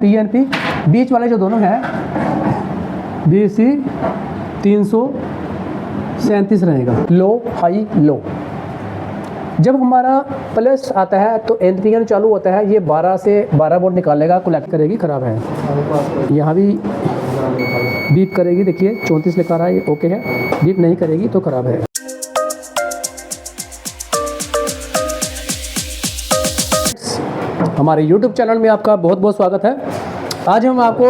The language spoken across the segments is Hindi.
टीएनपी, बीच वाले जो दोनों हैं बीसी 337 रहेगा, लो हाई लो। जब हमारा प्लस आता है तो एनपीएन चालू होता है, ये 12 से 12 वोल्ट निकालेगा, कलेक्ट करेगी, ख़राब है। यहाँ भी बीप करेगी, देखिए 34 लिखा रहा है, ये ओके है। बीप नहीं करेगी तो ख़राब है। हमारे YouTube चैनल में आपका बहुत बहुत स्वागत है। आज हम आपको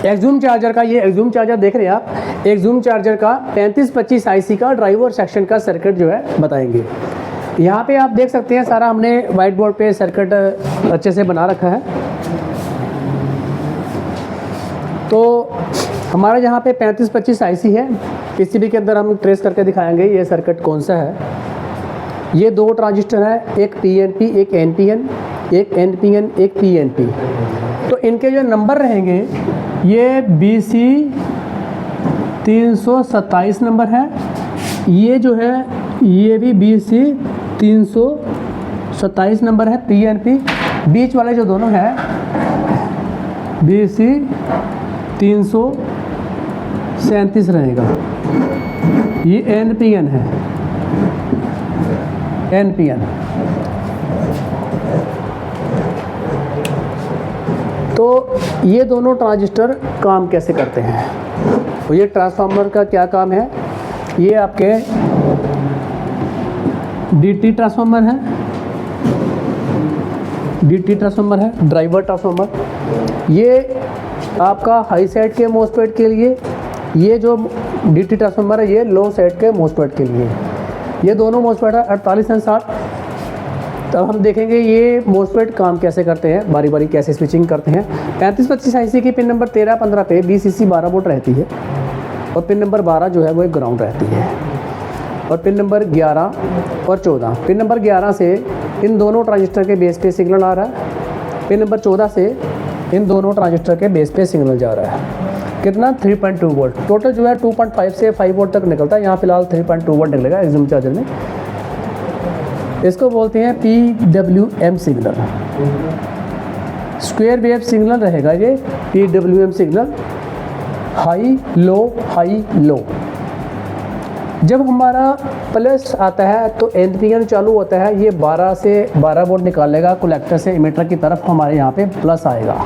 एक्जूम चार्जर का, ये एक्जूम चार्जर देख रहे हैं आप, एक्जूम चार्जर का 3525 IC का ड्राइवर सेक्शन का सर्किट जो है बताएंगे। यहाँ पे आप देख सकते हैं सारा हमने वाइट बोर्ड पे सर्किट अच्छे से बना रखा है। तो हमारा यहाँ पे 3525 IC है। PCB के अंदर हम ट्रेस करके दिखाएंगे ये सर्किट कौन सा है। ये दो ट्रांजिस्टर है, एक PNP एक NPN, एक NPN एक PNP। तो इनके जो नंबर रहेंगे ये BC 327 नंबर है, ये जो है ये भी BC 327 नंबर है PNP। बीच वाले जो दोनों हैं BC 337 रहेगा, ये NPN है, NPN। तो ये दोनों ट्रांजिस्टर काम कैसे करते हैं, तो ये ट्रांसफार्मर का क्या काम है, ये आपके DT ट्रांसफार्मर है, DT ट्रांसफार्मर है, ड्राइवर ट्रांसफार्मर। ये आपका हाई साइड के मोसफेट के लिए, ये जो DT ट्रांसफार्मर है ये लो साइड के मोसफेट के लिए। ये दोनों मोसफेट है 48 और 60। तब हम देखेंगे ये मोसफेट काम कैसे करते हैं, बारी बारी कैसे स्विचिंग करते हैं। 3525 IC की पिन नंबर 13-15 पे BCC 12 वोल्ट रहती है, और पिन नंबर 12 जो है वो एक ग्राउंड रहती है, और पिन नंबर 11 और 14, पिन नंबर 11 से इन दोनों ट्रांजिस्टर के बेस पे सिग्नल आ रहा है, पिन नंबर 14 से इन दोनों ट्रांजिस्टर के बेस पे सिग्नल जा रहा है। कितना 3.2 वोल्ट, टोटल जो है 2.5 से 5 वोल्ट तक निकलता है। यहाँ फिलहाल 3.2 वोल्ट निकलेगा एक्जूम चार्जर में। इसको बोलते हैं PWM signal, square wave signal रहेगा ये PWM सिग्नल, हाई लो। जब हमारा प्लस आता है तो एनपीएन चालू होता है, ये 12 से 12 वोल्ट निकालेगा, कलेक्टर से इमीटर की तरफ हमारे यहाँ पे प्लस आएगा।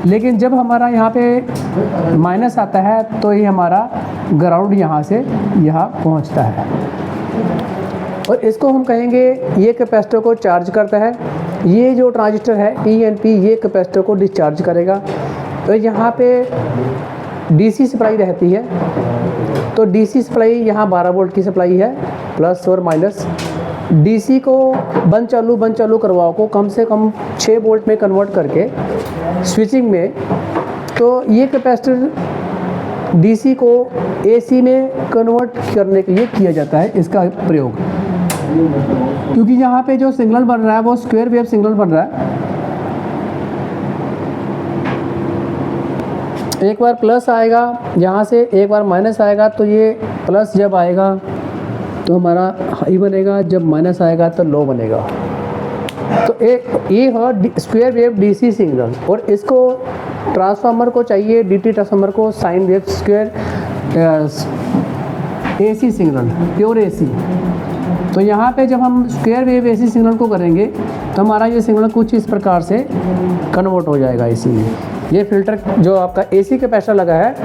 लेकिन जब हमारा यहाँ पे माइनस आता है तो ये हमारा ग्राउंड यहाँ से यहाँ पहुँचता है, और इसको हम कहेंगे ये कैपेसिटर को चार्ज करता है। ये जो ट्रांजिस्टर है PNP ये कैपेसिटर को डिस्चार्ज करेगा। तो यहाँ पे DC सप्लाई रहती है, तो DC सप्लाई यहाँ 12 वोल्ट की सप्लाई है, प्लस और माइनस। DC को बंद चालू करवाओ को कम से कम 6 वोल्ट में कन्वर्ट करके स्विचिंग में, तो ये कैपेसिटर DC को AC में कन्वर्ट करने के लिए किया जाता है इसका प्रयोग। क्योंकि यहाँ पे जो सिग्नल बन रहा है वो स्क्वायर वेव सिग्नल बन रहा है। एक बार प्लस आएगा यहाँ से, एक बार माइनस आएगा, तो ये प्लस जब आएगा तो हमारा हाई बनेगा, जब माइनस आएगा तो लो बनेगा। तो ये है स्क्वायर वेव DC सिग्नल, और इसको ट्रांसफार्मर को चाहिए, DT ट्रांसफार्मर को sine wave square AC signal, pure AC। तो यहाँ पे जब हम स्क्वायर वेव AC सिग्नल को करेंगे तो हमारा ये सिग्नल कुछ इस प्रकार से कन्वर्ट हो जाएगा AC में। ये फिल्टर जो आपका AC कैपेसिटर लगा है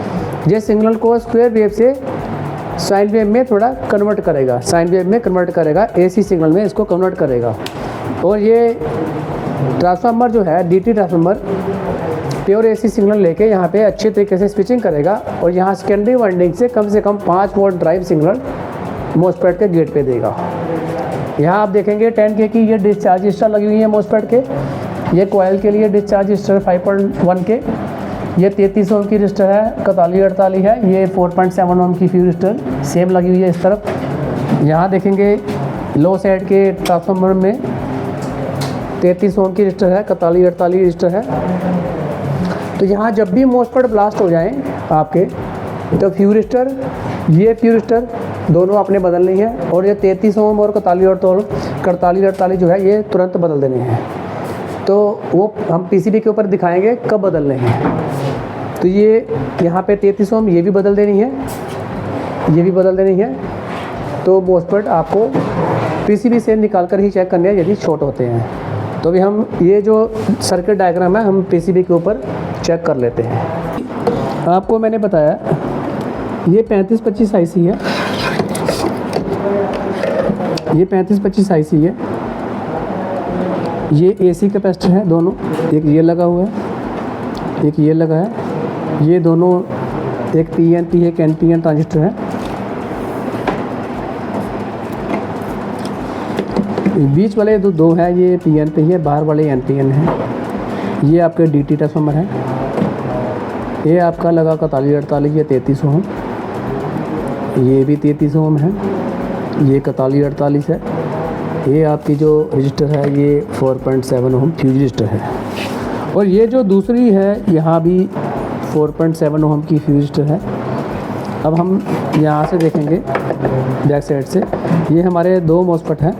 ये सिग्नल को स्क्वायर वेव से साइन वेव में थोड़ा कन्वर्ट करेगा, साइन वेव में कन्वर्ट करेगा, AC सिग्नल में इसको कन्वर्ट करेगा। और ये ट्रांसफार्मर जो है DT transformer pure AC signal लेके यहाँ पे अच्छे तरीके से स्विचिंग करेगा, और यहाँ सेकेंडरी वाइंडिंग से कम 5 वोल्ट ड्राइव सिग्नल मोसफेट के गेट पे देगा। यहाँ आप देखेंगे 10K की ये डिस्चार्ज स्टार लगी हुई है मोसफेट के, ये कोयल के लिए डिस्चार्ज स्टार 5.1 के, ये 33 ओम की रजिस्टर है, 41-48 है, ये 4.7 ओम की फ्यूज रजिस्टर सेम लगी हुई है इस तरफ। यहाँ देखेंगे लो साइड के ट्रांसफार्मर में 33 ओम की रजिस्टर है, 41-48 रजिस्टर है। तो यहाँ जब भी मोसफेट ब्लास्ट हो जाएं आपके, तो फ्यूज रजिस्टर, ये फ्यूज रजिस्टर दोनों आपने बदलनी है, और ये 33 ओम और 41-48 जो है ये तुरंत बदल देने हैं। तो वो हम पीसीबी के ऊपर दिखाएंगे कब बदलने हैं। तो ये यहाँ पे 33 ओम ये भी बदल देनी है, ये भी बदल देनी है। तो मोस्फेट आपको पीसीबी से निकाल कर ही चेक करने हैं यदि शॉर्ट होते हैं। तो भी हम ये जो सर्किट डायग्राम है हम पीसीबी के ऊपर चेक कर लेते हैं। आपको मैंने बताया ये 3525 IC है, ये 3525 IC है। ये AC कैपेसिटर है दोनों, एक ये लगा हुआ है, एक ये लगा है। ये दोनों एक PNP है, एक NPN ट्रांजिस्टर है। बीच वाले दो है ये PNP है, बाहर वाले NPN है। ये आपके DT ट्रांसफार्मर है। ये आपका लगा 4148, ये 33 ओम, ये भी 33 ओम है, ये 4148 है। ये आपकी जो रजिस्टर है ये 4.7 ओम फ्यूज रजिस्टर है। और ये जो दूसरी है यहाँ भी 4.7 ओम की फ्यूज रजिस्टर है। अब हम यहाँ से देखेंगे बैक साइड से, ये हमारे दो मॉस्फेट हैं,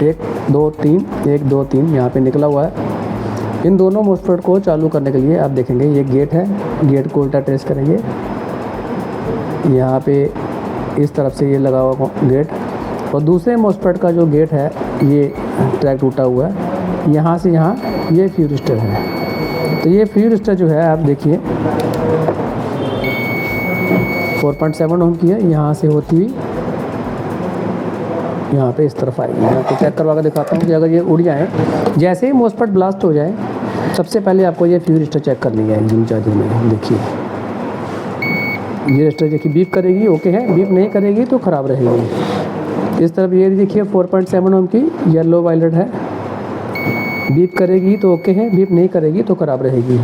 1 2 3, 1 2 3 यहाँ पे निकला हुआ है। इन दोनों मॉस्फेट को चालू करने के लिए आप देखेंगे ये गेट है, गेट को उल्टा ट्रेस करेंगे। यहाँ पे इस तरफ से ये लगा हुआ गेट, और दूसरे मॉस्फेट का जो गेट है ये ट्रैक टूटा हुआ है। यहाँ से यहाँ ये फ्यूज रजिस्टर है। तो ये फ्यूज रजिस्टर जो है आप देखिए 4.7 ओम की है, यहाँ से होती हुई यहाँ पे इस तरफ आएगी। मैं आपको चेक करवा कर दिखाता हूँ कि अगर ये उड़ जाए, जैसे ही मॉस्फेट ब्लास्ट हो जाए, सबसे पहले आपको ये फ्यूज रजिस्टर चेक करनी है जिम चार्जर में। देखिए ये रजिस्टर देखिए बीप करेगी, ओके है, बीप नहीं करेगी तो ख़राब रहेगी। इस तरफ ये देखिए 4.7 ओम की येलो वायलेट है, बीप करेगी तो ओके है, बीप नहीं करेगी तो ख़राब रहेगी।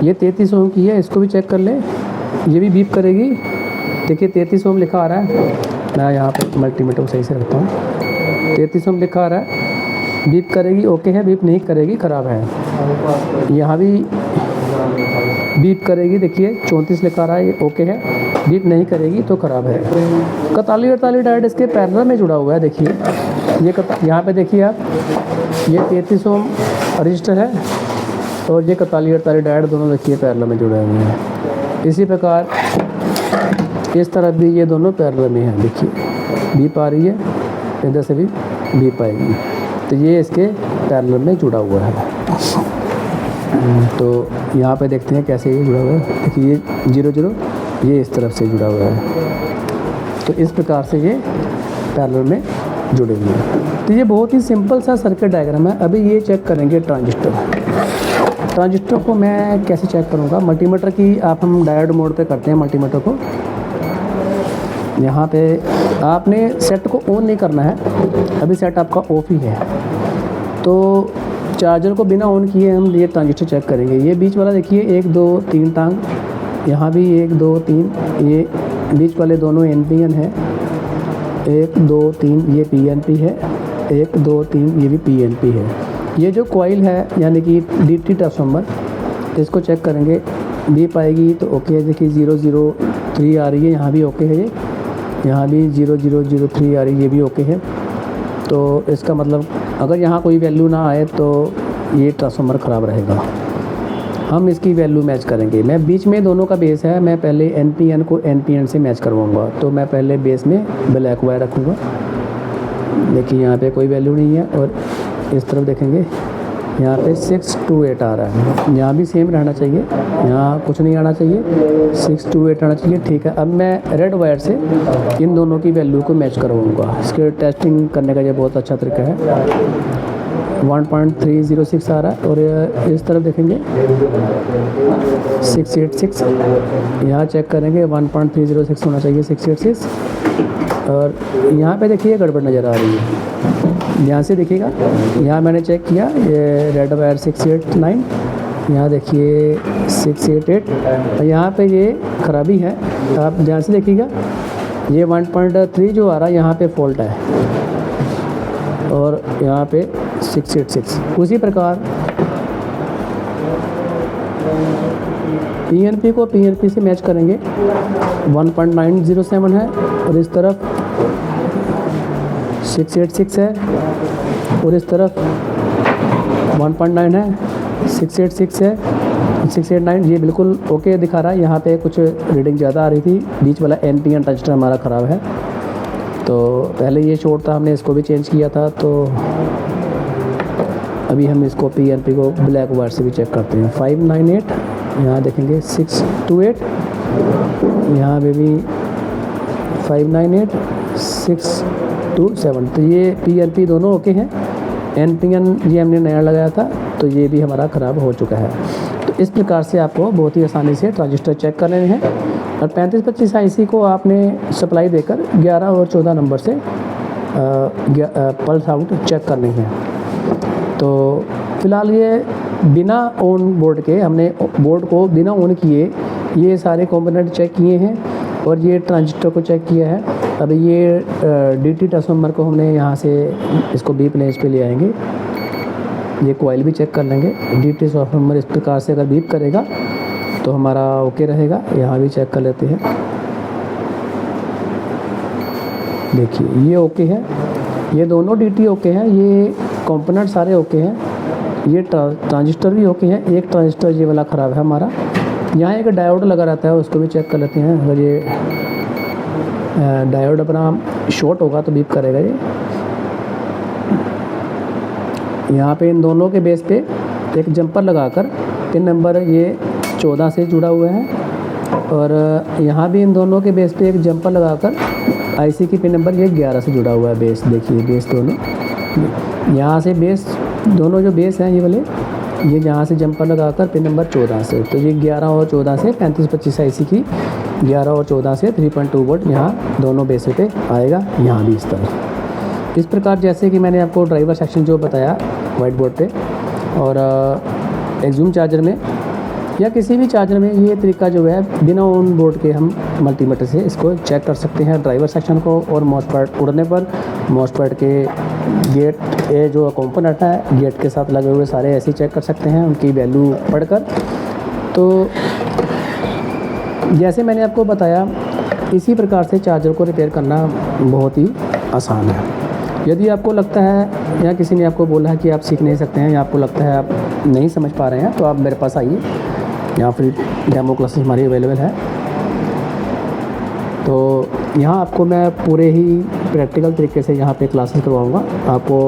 ये 33 ओम की है, इसको भी चेक कर लें, ये भी बीप करेगी। देखिए 33 ओम लिखा आ रहा है, मैं यहाँ पर मल्टीमीटर सही से रखता हूँ। 33 ओम लिखा आ रहा है, बीप करेगी ओके है, बीप नहीं करेगी ख़राब है। यहाँ भी बीप करेगी, देखिए 34 लिखा रहा है, ये ओके है, बीप नहीं करेगी तो ख़राब है। 4148 डायोड इसके पैरेलल में जुड़ा हुआ है। देखिए ये यहाँ पे देखिए आप, ये 33 ओम रजिस्टर है और ये 4148 डायोड दोनों देखिए पैरेलल में जुड़े हुए हैं। इसी प्रकार इस तरफ भी ये दोनों पैरेलल में हैं। देखिए बीप आ रही है, इधर से भी बीप आएगी, तो ये इसके पैरेलल में जुड़ा हुआ है। तो यहाँ पे देखते हैं कैसे ये जुड़ा हुआ है। देखिए ये 0 ये इस तरफ से जुड़ा हुआ है। तो इस प्रकार से ये पैरेलल में जुड़े हुए हैं। तो ये बहुत ही सिंपल सा सर्किट डायग्राम है। अभी ये चेक करेंगे ट्रांजिस्टर को मैं कैसे चेक करूँगा। मल्टीमीटर की आप हम डायोड मोड पे करते हैं मल्टीमीटर को। यहाँ पे आपने सेट को ऑन नहीं करना है, अभी सेट आपका ऑफ ही है। तो चार्जर को बिना ऑन किए हम ये ट्रांजिस्टर चेक करेंगे। ये बीच वाला देखिए 1 2 3 टांग, यहाँ भी 1 2 3, ये बीच वाले दोनों NPN है। 1 2 3 ये PNP है, 1 2 3 ये भी PNP है। ये जो कॉइल है यानी कि DT ट्रांसफार्मर, इसको चेक करेंगे, बीप आएगी तो ओके है। देखिए 003 आ रही है, यहाँ भी ओके है। ये यहाँ भी 0003 आ रही है, ये भी ओके है। तो इसका मतलब अगर यहाँ कोई वैल्यू ना आए तो ये ट्रांसफार्मर ख़राब रहेगा। हम इसकी वैल्यू मैच करेंगे। मैं बीच में दोनों का बेस है, मैं पहले NPN को NPN से मैच करवाऊँगा। तो मैं पहले बेस में ब्लैक वायर रखूँगा। देखिए यहाँ पे कोई वैल्यू नहीं है, और इस तरफ देखेंगे यहाँ पे 6 to 8 आ रहा है। यहाँ भी सेम रहना चाहिए, यहाँ कुछ नहीं आना चाहिए, 6 to 8 आना चाहिए। ठीक है, अब मैं रेड वायर से इन दोनों की वैल्यू को मैच करवाऊँगा। इसके टेस्टिंग करने का ये बहुत अच्छा तरीका है। 1.306 आ रहा है, और इस तरफ देखेंगे 686, यहाँ चेक करेंगे 1.306 होना चाहिए, 686। और यहाँ पे देखिए गड़बड़ नज़र आ रही है। ध्यान से देखिएगा, यहाँ मैंने चेक किया, ये रेड वायर 689, यहाँ देखिए 688, और यहाँ पे ये खराबी है। आप ध्यान से देखिएगा, ये 1.3 जो आ रहा है यहाँ पे फॉल्ट है, और यहाँ पे 686। उसी प्रकार PNP को PNP से मैच करेंगे, 1.907 है, और इस तरफ 686 है, और इस तरफ 1.9 है, 686 है, 689, ये बिल्कुल ओके दिखा रहा है। यहाँ पे कुछ रीडिंग ज़्यादा आ रही थी, बीच वाला NPN ट्रांजिस्टर हमारा ख़राब है। तो पहले ये शॉर्ट था, हमने इसको भी चेंज किया था। तो अभी हम इसको PNP को ब्लैक वायर से भी चेक करते हैं। 598, यहाँ देखेंगे 628, यहाँ पे भी 598, 627। तो ये PNP दोनों ओके हैं। NPN ये हमने नया लगाया था, तो ये भी हमारा ख़राब हो चुका है। तो इस प्रकार से आपको बहुत ही आसानी से ट्रांजिस्टर चेक कर लेने हैं। और 3525 IC को आपने सप्लाई देकर 11 और 14 नंबर से पल्स आउट चेक करनी है। तो फ़िलहाल ये बिना ऑन बोर्ड के, हमने बोर्ड को बिना ऑन किए ये सारे कंपोनेंट चेक किए हैं और ये ट्रांजिस्टर को चेक किया है। अब ये DT ट्रांसफार्मर को हमने यहाँ से इसको B प्लेस पे ले आएंगे। ये कॉइल भी चेक कर लेंगे। DT ट्रांसफार्मर इस प्रकार से अगर बीप करेगा तो हमारा ओके रहेगा। यहाँ भी चेक कर लेते हैं। देखिए ये ओके है, ये दोनों DT ओके हैं, ये कंपोनेंट सारे ओके हैं, ये ट्रांजिस्टर भी ओके है। एक ट्रांजिस्टर ये वाला ख़राब है हमारा। यहाँ एक डायोड लगा रहता है, उसको भी चेक कर लेते हैं। अगर ये डायोड अपना शॉर्ट होगा तो बीप करेगा ये। यहाँ पे इन दोनों के बेस पे एक जंपर लगाकर पिन नंबर ये 14 से जुड़ा हुआ है और यहाँ भी इन दोनों के बेस पे एक जंपर लगाकर IC की पिन नंबर ये 11 से जुड़ा हुआ है। बेस देखिए, बेस दोनों यहाँ से बेस दोनों जो बेस हैं ये वाले, ये यहाँ से जंपर लगाकर पिन नंबर 14 से, तो ये 11 और 14 से 3525 IC की 11 और 14 से 3.2 वोल्ट यहाँ दोनों बेस पे आएगा। यहाँ भी इस तरह, इस प्रकार जैसे कि मैंने आपको ड्राइवर सेक्शन जो बताया वाइट बोर्ड पे, और एक्जूम चार्जर में या किसी भी चार्जर में ये तरीका जो है बिना ऑन बोर्ड के हम मल्टीमीटर से इसको चेक कर सकते हैं ड्राइवर सेक्शन को। और मॉसफेट उड़ने पर मॉसफेट के गेट ये जो कंपोनेंट है गेट के साथ लगे हुए सारे ऐसे चेक कर सकते हैं उनकी वैल्यू पढ़कर। तो जैसे मैंने आपको बताया इसी प्रकार से चार्जर को रिपेयर करना बहुत ही आसान है। यदि आपको लगता है या किसी ने आपको बोला है कि आप सीख नहीं सकते हैं या आपको लगता है आप नहीं समझ पा रहे हैं, तो आप मेरे पास आइए, यहाँ फिर डेमो क्लासेस हमारी अवेलेबल है। तो यहाँ आपको मैं पूरे ही प्रैक्टिकल तरीके से यहाँ पे क्लासेस करवाऊँगा। आपको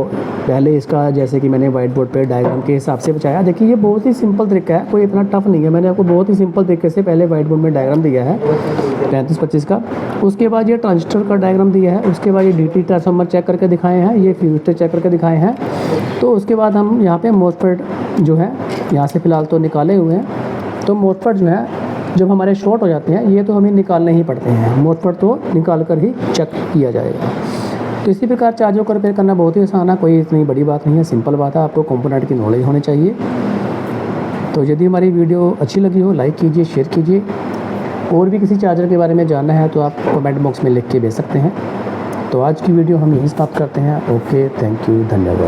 पहले इसका जैसे कि मैंने वाइट बोर्ड पे डायग्राम के हिसाब से बताया। देखिए ये बहुत ही सिंपल तरीका है, कोई इतना टफ नहीं है। मैंने आपको बहुत ही सिंपल तरीके से पहले वाइट बोर्ड में डायग्राम दिया है 3525 का, उसके बाद ये ट्रांजिस्टर का डायग्राम दिया है, उसके बाद ये DT ट्रांसफार्मर चेक करके दिखाए हैं, ये फ्यूज चेक करके दिखाए हैं। तो उसके बाद हम यहाँ पे मॉसफेट जो है यहाँ से फ़िलहाल तो निकाले हुए हैं। तो मॉसफेट जो है जब हमारे शॉर्ट हो जाते हैं ये तो हमें निकालने ही पड़ते हैं, मॉसफेट तो निकाल कर ही चेक किया जाएगा। तो इसी प्रकार चार्जर को रिपेयर करना बहुत ही आसान है, कोई इतनी बड़ी बात नहीं है, सिंपल बात है। आपको कंपोनेंट की नॉलेज होनी चाहिए। तो यदि हमारी वीडियो अच्छी लगी हो लाइक कीजिए, शेयर कीजिए। और भी किसी चार्जर के बारे में जानना है तो आप कमेंट बॉक्स में लिख के भेज सकते हैं। तो आज की वीडियो हम यहीं समाप्त करते हैं। ओके, थैंक यू, धन्यवाद।